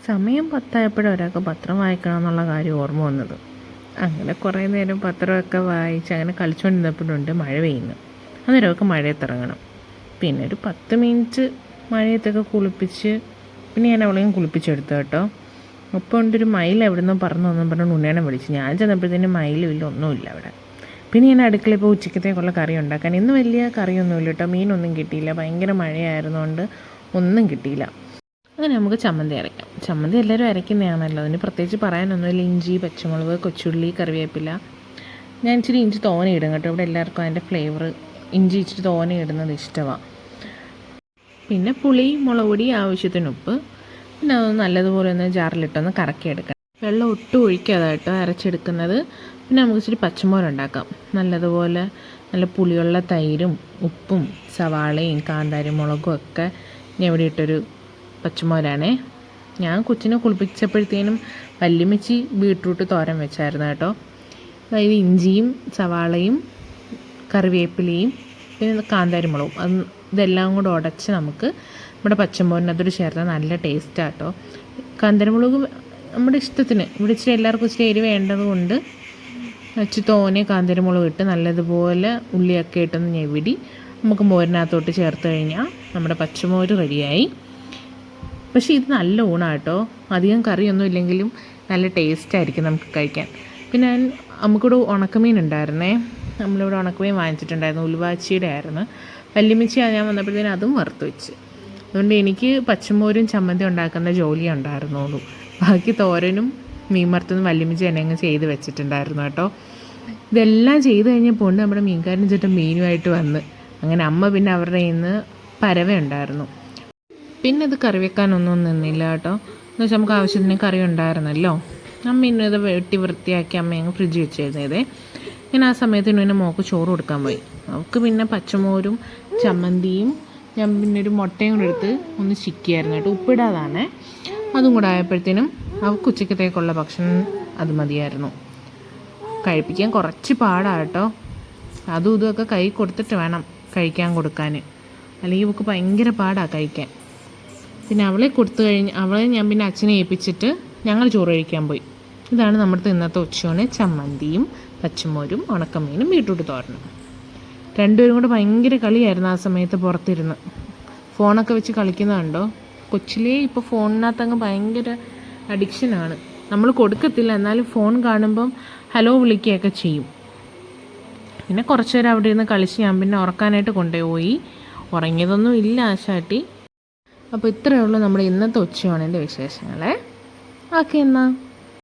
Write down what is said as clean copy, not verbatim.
സമയം 10 ആയപ്പോഴാണ് ഒരാൾക്ക് പത്രം വായിക്കണം എന്നുള്ള കാര്യം ഓർമ്മ വന്നത്. അങ്ങനെ കുറേ നേരം പത്രമൊക്കെ വായിച്ച് അങ്ങനെ കളിച്ചുകൊണ്ടിരുന്നപ്പോഴുണ്ട് മഴ പെയ്യുന്നു. അന്നേരമൊക്കെ മഴയത്തിറങ്ങണം. പിന്നെ ഒരു 10 മിനിറ്റ് മഴയത്തൊക്കെ കുളിപ്പിച്ച് പിന്നെ ഞാൻ അവളെയും കുളിപ്പിച്ചെടുത്തു കേട്ടോ. അപ്പോൾ ഉണ്ടൊരു മയിൽ എവിടെ നിന്നോ പറന്നു വന്നു പറഞ്ഞുകൊണ്ട് ഉണ്ണിയേനെ വിളിച്ചു. ഞാൻ ചെന്നപ്പോഴത്തേനും മയിലും ഇല്ല, ഒന്നുമില്ല അവിടെ. പിന്നെ ഞാൻ അടുക്കളയിൽ ഇപ്പോൾ ഉച്ചക്കത്തേക്കുള്ള കറി ഉണ്ടാക്കാൻ. ഇന്ന് വലിയ കറിയൊന്നുമില്ല കേട്ടോ, മീനൊന്നും കിട്ടിയില്ല, ഭയങ്കര മഴയായിരുന്നുകൊണ്ട് ഒന്നും കിട്ടിയില്ല. അങ്ങനെ നമുക്ക് ചമ്മന്തി അരയ്ക്കാം. ചമ്മന്തി എല്ലാവരും അരയ്ക്കുന്നതാണല്ലോ, അതിന് പ്രത്യേകിച്ച് പറയാനൊന്നുമില്ല. ഇഞ്ചി, പച്ചമുളക്, കൊച്ചുള്ളി, കറിവേപ്പില. ഞാൻ ഇച്ചിരി ഇഞ്ചി തോനെ ഇടും കേട്ടോ, ഇവിടെ എല്ലാവർക്കും അതിൻ്റെ ഫ്ലേവർ ഇഞ്ചി ഇച്ചിരി തോനെ ഇടുന്നത് ഇഷ്ടമാണ്. പിന്നെ പുളി, മുളക് പൊടി, ആവശ്യത്തിന് ഉപ്പ്. പിന്നെ അതൊന്ന് നല്ലതുപോലെ ഒന്ന് ജാറിലിട്ടൊന്ന് കറക്കിയെടുക്കണം. വെള്ളം ഒട്ടും ഒഴിക്കാതെ കേട്ടോ അരച്ചെടുക്കുന്നത്. പിന്നെ നമുക്ക് ഇച്ചിരി പച്ചമോരുണ്ടാക്കാം. നല്ലതുപോലെ നല്ല പുളിയുള്ള തൈരും ഉപ്പും സവാളയും കാന്താരി മുളകും ഒക്കെ ഞാൻ ഇവിടെ ഇട്ടൊരു പച്ചമോരാണേ. ഞാൻ കൊച്ചിനെ കുളിപ്പിച്ചപ്പോഴത്തേനും വല്യമ്മച്ചി ബീട്രൂട്ട് തോരൻ വെച്ചായിരുന്നു കേട്ടോ. അതായത് ഇഞ്ചിയും സവാളയും കറിവേപ്പിലയും പിന്നെ കാന്താരി മുളകും ഇതെല്ലാം കൂടെ ഉടച്ച് നമുക്ക് നമ്മുടെ പച്ചമോരിനകത്തോട് ചേർത്താൽ നല്ല ടേസ്റ്റാണ് കേട്ടോ. കാന്താരി മുളക് നമ്മുടെ ഇഷ്ടത്തിന്, ഇവിടെ ഇച്ചിരി എല്ലാവർക്കും ഇച്ചിരി എരിവ് വേണ്ടത് കൊണ്ട് ഇച്ചിരി തോനെ കാന്താരി മുളക് ഇട്ട് നല്ലതുപോലെ ഉള്ളിയൊക്കെ ഇട്ടൊന്ന് ഞെവിടി നമുക്ക് മോരിനകത്തോട്ട് ചേർത്ത് കഴിഞ്ഞാൽ നമ്മുടെ പച്ചമോര് റെഡിയായി. പക്ഷേ ഇത് നല്ല ഊണാണ് കേട്ടോ, അധികം കറിയൊന്നും ഇല്ലെങ്കിലും നല്ല ടേസ്റ്റായിരിക്കും നമുക്ക് കഴിക്കാൻ. പിന്നെ നമുക്കിവിടെ ഉണക്കമീൻ ഉണ്ടായിരുന്നേ, നമ്മളിവിടെ ഉണക്കമീൻ വാങ്ങിച്ചിട്ടുണ്ടായിരുന്നു, ഉലുവാച്ചിയുടെ ആയിരുന്നു. വല്യമ്മച്ചി ഞാൻ വന്നപ്പോഴത്തേനും അതും വറുത്ത് വെച്ച്. അതുകൊണ്ട് എനിക്ക് പച്ചമോരും ചമ്മന്തി ഉണ്ടാക്കുന്ന ജോലി ഉണ്ടായിരുന്നുള്ളൂ. ബാക്കി തോരനും മീൻ വറുത്തതും വല്യമ്മച്ചി തന്നെ അങ്ങ് ചെയ്ത് വെച്ചിട്ടുണ്ടായിരുന്നു കേട്ടോ. ഇതെല്ലാം ചെയ്ത് കഴിഞ്ഞപ്പോൾ ഉണ്ട് നമ്മുടെ മീൻകാരൻ ചേട്ടൻ മീനുമായിട്ട് വന്ന്. അങ്ങനെ അമ്മ പിന്നെ അവരുടെ കയ്യിൽ നിന്ന് പരവ ഉണ്ടായിരുന്നു. പിന്നെ ഇത് കറി വെക്കാനൊന്നും നിന്നില്ല കേട്ടോ, എന്ന് വെച്ചാൽ നമുക്ക് ആവശ്യത്തിന് കറി ഉണ്ടായിരുന്നല്ലോ. അമ്മ ഇന്നത് വെട്ടി വൃത്തിയാക്കി അമ്മ അങ്ങ് ഫ്രിഡ്ജ് വെച്ചിരുന്നതേ. ഞാൻ ആ സമയത്തിന് പിന്നെ മോൾക്ക് ചോറ് കൊടുക്കാൻ പോയി. അവൾക്ക് പിന്നെ പച്ചമോരും ചമ്മന്തിയും ഞാൻ പിന്നെ ഒരു മുട്ടയും കൂടെ എടുത്ത് ഒന്ന് ചിക്കിയായിരുന്നു കേട്ടോ, ഉപ്പിടാതാണേ. അതും കൂടെ ആയപ്പോഴത്തേനും അവൾക്ക് ഉച്ചക്കത്തേക്കുള്ള ഭക്ഷണം അത് മതിയായിരുന്നു. കഴിപ്പിക്കാൻ കുറച്ച് പാടാണ് കേട്ടോ, അതും ഇതുമൊക്കെ കൈ കൊടുത്തിട്ട് വേണം കഴിക്കാൻ കൊടുക്കാൻ, അല്ലെങ്കിൽ അവൾക്ക് ഭയങ്കര പാടാണ് കഴിക്കാൻ. പിന്നെ അവളെ കൊടുത്തു കഴിഞ്ഞ് അവളെ ഞാൻ പിന്നെ അച്ഛനെ ഏൽപ്പിച്ചിട്ട് ഞങ്ങൾ ചോറ് കഴിക്കാൻ പോയി. ഇതാണ് നമ്മുടെ ഇന്നത്തെ ഉച്ചയൂണ്. ചമ്മന്തിയും പച്ചമോരും ഉണക്കമീനും ബീട്രൂട്ട് തോരനും. രണ്ടുപേരും കൂടെ ഭയങ്കര കളിയായിരുന്നു ആ സമയത്ത് പുറത്തിരുന്ന്. ഫോണൊക്കെ വെച്ച് കളിക്കുന്നതുണ്ടോ. കൊച്ചിലേ ഇപ്പോൾ ഫോണിനകത്തങ്ങ് ഭയങ്കര അഡിക്ഷനാണ്. നമ്മൾ കൊടുക്കത്തില്ല, എന്നാലും ഫോൺ കാണുമ്പം ഹലോ വിളിക്കുകയൊക്കെ ചെയ്യും. പിന്നെ കുറച്ച് നേരം അവിടെ ഇരുന്ന് കളിച്ച് ഞാൻ പിന്നെ ഉറക്കാനായിട്ട് കൊണ്ടുപോയി. ഉറങ്ങിയതൊന്നും ഇല്ല ആശാട്ടി. അപ്പോൾ ഇത്രയേ ഉള്ളൂ നമ്മുടെ ഇന്നത്തെ ഉച്ചയൂണിൻ്റെ വിശേഷങ്ങളെ. ഓക്കെ എന്നാൽ.